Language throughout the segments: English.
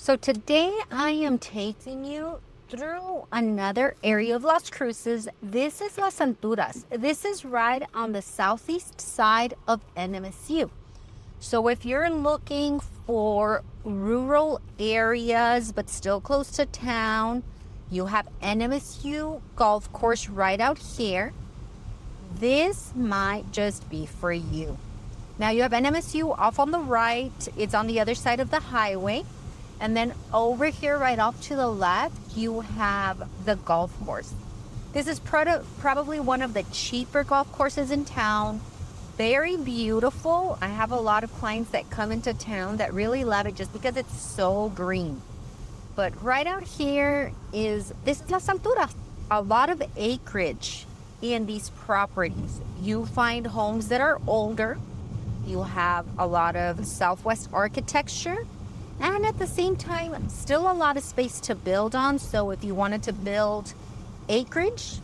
So today I am taking you through another area of Las Cruces. This is Las Alturas. This is right on the southeast side of NMSU. So if you're looking for rural areas but still close to town, you have NMSU golf course right out here. This might just be for you. Now you have NMSU off on the right. It's on the other side of the highway. And then over here, right off to the left, you have the golf course. This is probably one of the cheaper golf courses in town. Very beautiful. I have a lot of clients that come into town that really love it just because it's so green. But right out here is this Las Alturas. A lot of acreage in these properties. You find homes that are older. You have a lot of Southwest architecture. And at the same time, still a lot of space to build on. So if you wanted to build acreage,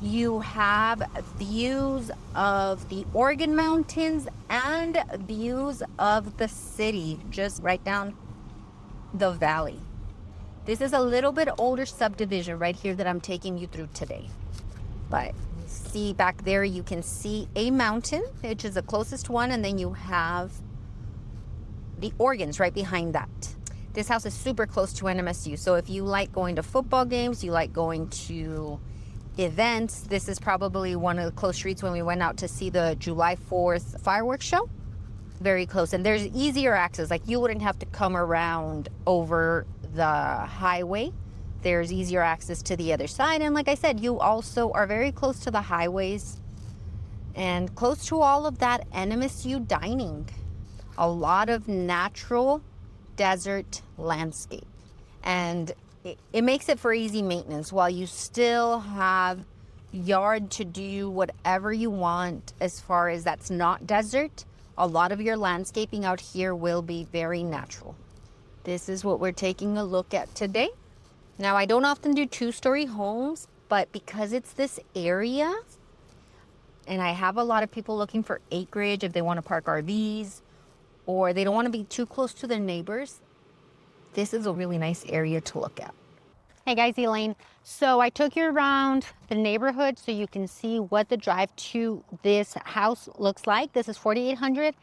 you have views of the Oregon Mountains and views of the city just right down the valley. This is a little bit older subdivision right here that I'm taking you through today. But see back there, you can see a mountain, which is the closest one, and then you have the Oregons right behind that. This house is super close to NMSU. So if you like going to football games, you like going to events, this is probably one of the close streets when we went out to see the July 4th fireworks show. Very close. And there's easier access. Like you wouldn't have to come around over the highway. There's easier access to the other side. And like I said, you also are very close to the highways and close to all of that NMSU dining. A lot of natural desert landscape. And it makes it for easy maintenance while you still have yard to do whatever you want as far as that's not desert. A lot of your landscaping out here will be very natural. This is what we're taking a look at today. Now, I don't often do two-story homes, but because it's this area, and I have a lot of people looking for acreage if they want to park RVs, or they don't want to be too close to their neighbors, this is a really nice area to look at. Hey guys, Elaine. So I took you around the neighborhood so you can see what the drive to this house looks like. This is 4800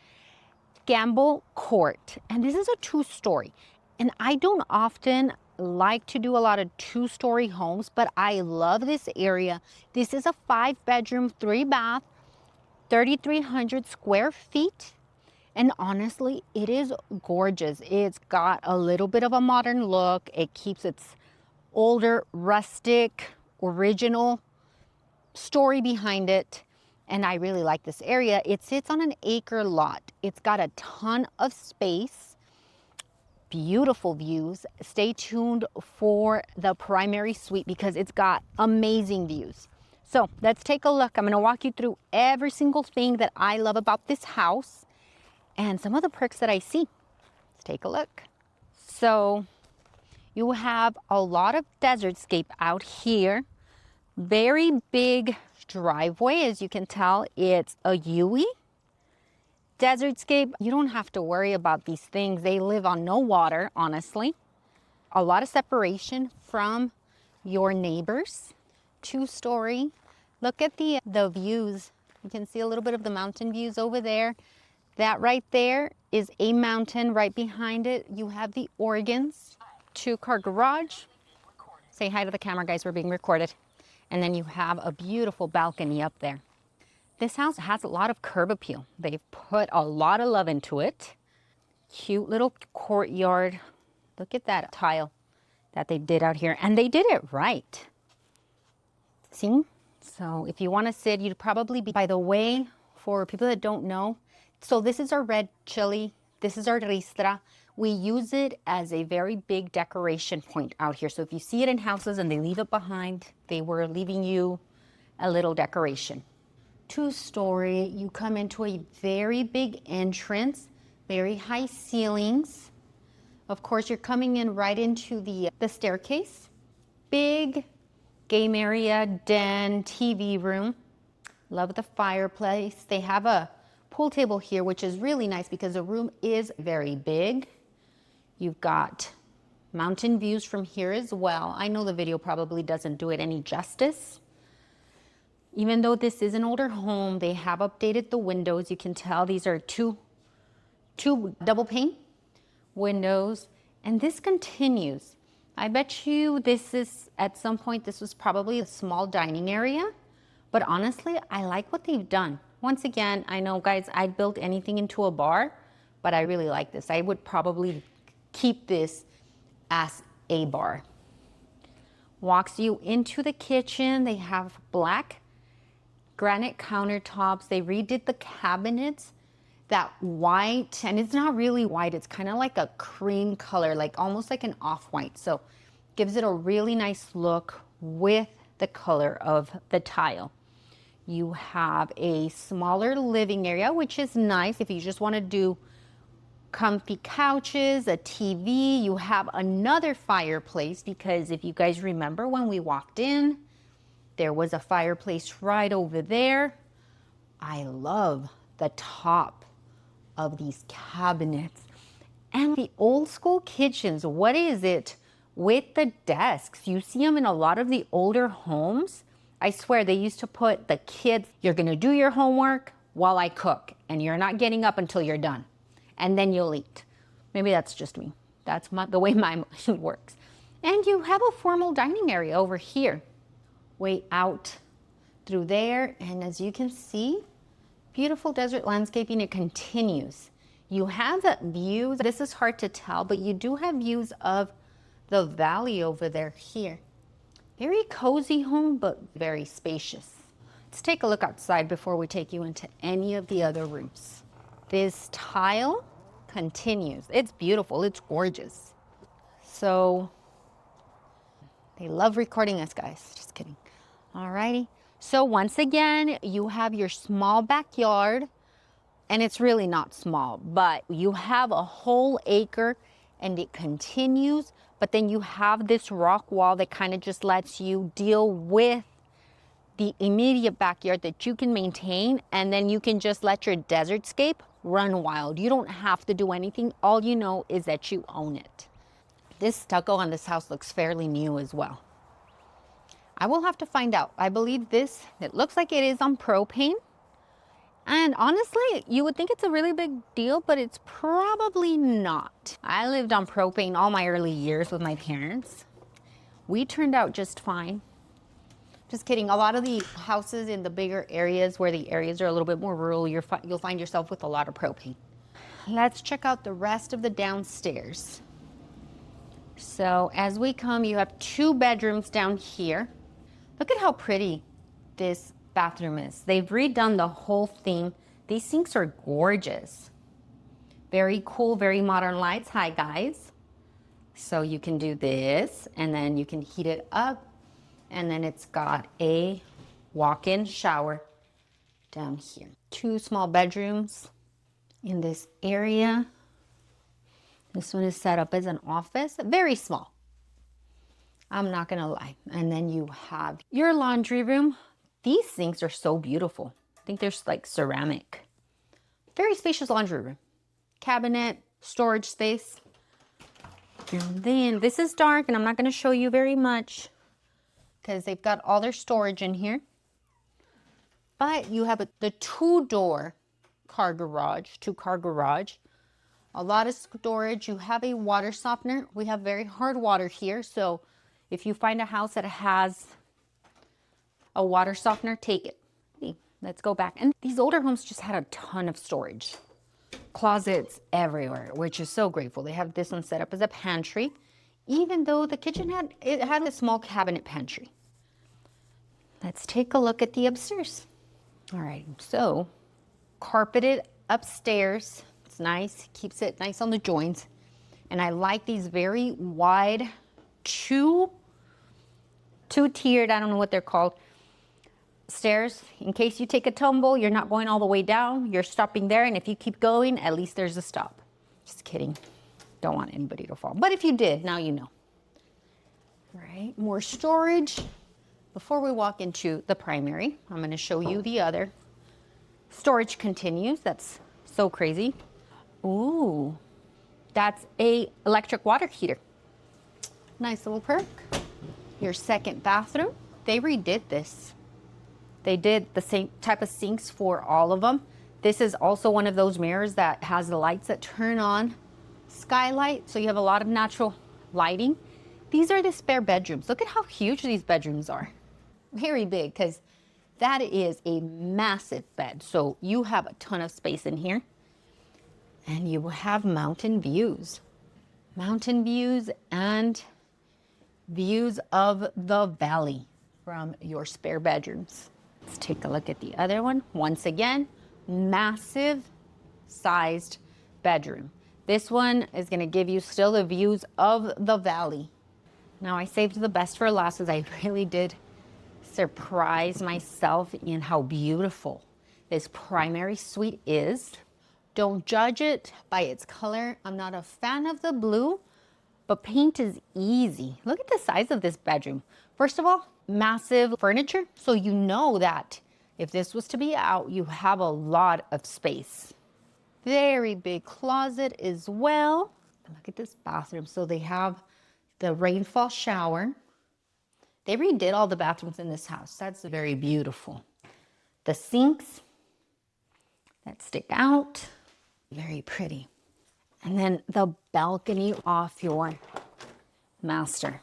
Gamble Court, and this is a two-story. And I don't often like to do a lot of two-story homes, but I love this area. This is a 5-bedroom, 3-bath, 3,300 square feet. And honestly, it is gorgeous. It's got a little bit of a modern look. It keeps its older, rustic, original story behind it. And I really like this area. It sits on an acre lot. It's got a ton of space, beautiful views. Stay tuned for the primary suite because it's got amazing views. So let's take a look. I'm gonna walk you through every single thing that I love about this house and some of the perks that I see. Let's take a look. So you have a lot of desert scape out here. Very big driveway, as you can tell. It's a Yui. Desert scape, you don't have to worry about these things. They live on no water, honestly. A lot of separation from your neighbors. Two-story. Look at the views. You can see a little bit of the mountain views over there. That right there is a mountain. Right behind it, you have the Oregons. 2-car garage. Say hi to the camera, guys. We're being recorded. And then you have a beautiful balcony up there. This house has a lot of curb appeal. They've put a lot of love into it. Cute little courtyard. Look at that tile that they did out here. And they did it right. See? So if you want to sit, you'd probably be, by the way, for people that don't know, so this is our red chili. This is our ristra. We use it as a very big decoration point out here. So if you see it in houses and they leave it behind, they were leaving you a little decoration. Two-story, you come into a very big entrance, very high ceilings. Of course, you're coming in right into the staircase. Big game area, den, TV room. Love the fireplace. They have a pool table here, which is really nice because the room is very big. You've got mountain views from here as well. I know the video probably doesn't do it any justice. Even though this is an older home, they have updated the windows. You can tell these are two double pane windows, and this continues. I bet you this is, at some point, this was probably a small dining area, but honestly, I like what they've done. Once again, I know, guys, I'd build anything into a bar, but I really like this. I would probably keep this as a bar. Walks you into the kitchen. They have black granite countertops. They redid the cabinets. That white, and it's not really white, it's kind of like a cream color, like almost like an off-white. So gives it a really nice look with the color of the tile. You have a smaller living area, which is nice if you just want to do comfy couches, a TV. You have another fireplace, because if you guys remember when we walked in, there was a fireplace right over there. I love the top of these cabinets and the old school kitchens. What is it with the desks? You see them in a lot of the older homes. I swear they used to put the kids, you're gonna do your homework while I cook, and you're not getting up until you're done, and then you'll eat. Maybe that's just me. That's the way my mind works. And you have a formal dining area over here, way out through there. And as you can see, beautiful desert landscaping. It continues. You have views. This is hard to tell, but you do have views of the valley over there here. Very cozy home, but very spacious. Let's take a look outside before we take you into any of the other rooms. This tile continues. It's beautiful. It's gorgeous. So they love recording us, guys. Just kidding. Alrighty. So once again, you have your small backyard, and it's really not small, but you have a whole acre and it continues, but then you have this rock wall that kind of just lets you deal with the immediate backyard that you can maintain, and then you can just let your desertscape run wild. You don't have to do anything. All you know is that you own it. This stucco on this house looks fairly new as well. I will have to find out. I believe this, it looks like it is on propane. And honestly, you would think it's a really big deal, but it's probably not. I lived on propane all my early years with my parents. We turned out just fine. Just kidding. A lot of the houses in the bigger areas, where the areas are a little bit more rural, you'll find yourself with a lot of propane. Let's check out the rest of the downstairs. So as we come, you have 2 bedrooms down here. Look at how pretty this bathroom is. They've redone the whole theme. These sinks are gorgeous. Very cool, very modern lights. Hi, guys. So you can do this, and then you can heat it up, and then it's got a walk-in shower down here. 2 small bedrooms in this area. This one is set up as an office, very small. I'm not gonna lie. And then you have your laundry room. These sinks are so beautiful. I think they're like ceramic. Very spacious laundry room. Cabinet, storage space. And then this is dark, and I'm not gonna show you very much because they've got all their storage in here. But you have the 2-door car garage, 2-car garage. A lot of storage. You have a water softener. We have very hard water here, so if you find a house that has a water softener, take it. See, let's go back. And these older homes just had a ton of storage. Closets everywhere, which is so grateful. They have this one set up as a pantry, even though the kitchen had a small cabinet pantry. Let's take a look at the upstairs. All right, so carpeted upstairs. It's nice, keeps it nice on the joints. And I like these very wide, two-tiered, I don't know what they're called, stairs. In case you take a tumble, you're not going all the way down, you're stopping there, and if you keep going, at least there's a stop. Just kidding. Don't want anybody to fall. But if you did, now you know. All right, more storage. Before we walk into the primary, I'm going to show you the other. Storage continues. That's so crazy. Ooh, That's a electric water heater. Nice little perk. Your second bathroom, they redid this. They did the same type of sinks for all of them. This is also one of those mirrors that has the lights that turn on, skylight, so you have a lot of natural lighting. These are the spare bedrooms. Look at how huge these bedrooms are. Very big, because that is a massive bed. So you have a ton of space in here. And you will have mountain views. Mountain views and views of the valley from your spare bedrooms. Let's take a look at the other one. Once again, massive sized bedroom. This one is going to give you still the views of the valley. Now I saved the best for last, as I really did surprise myself in how beautiful this primary suite is. Don't judge it by its color. I'm not a fan of the blue, but paint is easy. Look at the size of this bedroom. First of all, massive furniture. So you know that if this was to be out, you have a lot of space. Very big closet as well. Look at this bathroom. So they have the rainfall shower. They redid all the bathrooms in this house. That's very beautiful. The sinks that stick out. Very pretty. And then the balcony off your master.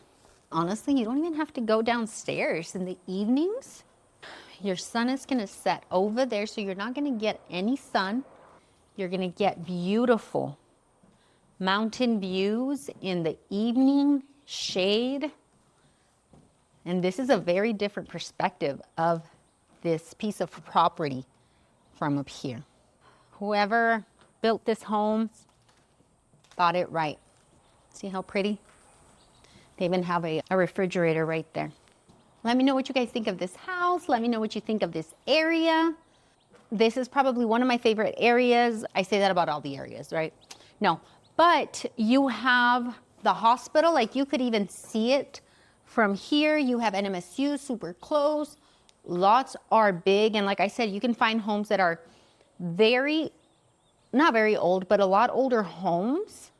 Honestly, you don't even have to go downstairs in the evenings. Your sun is gonna set over there, so you're not gonna get any sun. You're gonna get beautiful mountain views in the evening, shade. And this is a very different perspective of this piece of property from up here. Whoever built this home got it right. See how pretty? They even have a refrigerator right there. Let me know what you guys think of this house. Let me know what you think of this area. This is probably one of my favorite areas. I say that about all the areas, right? No, but you have the hospital, like you could even see it from here. You have NMSU super close. Lots are big. And like I said, you can find homes that are not very old, but a lot older homes.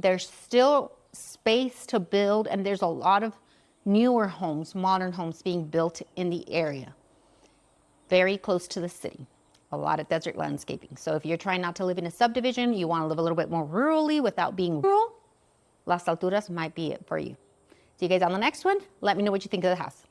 There's still space to build, and there's a lot of newer homes, modern homes being built in the area. Very close to the city. A lot of desert landscaping. So if you're trying not to live in a subdivision, you want to live a little bit more rurally without being rural, Las Alturas might be it for you. See you guys on the next one. Let me know what you think of the house.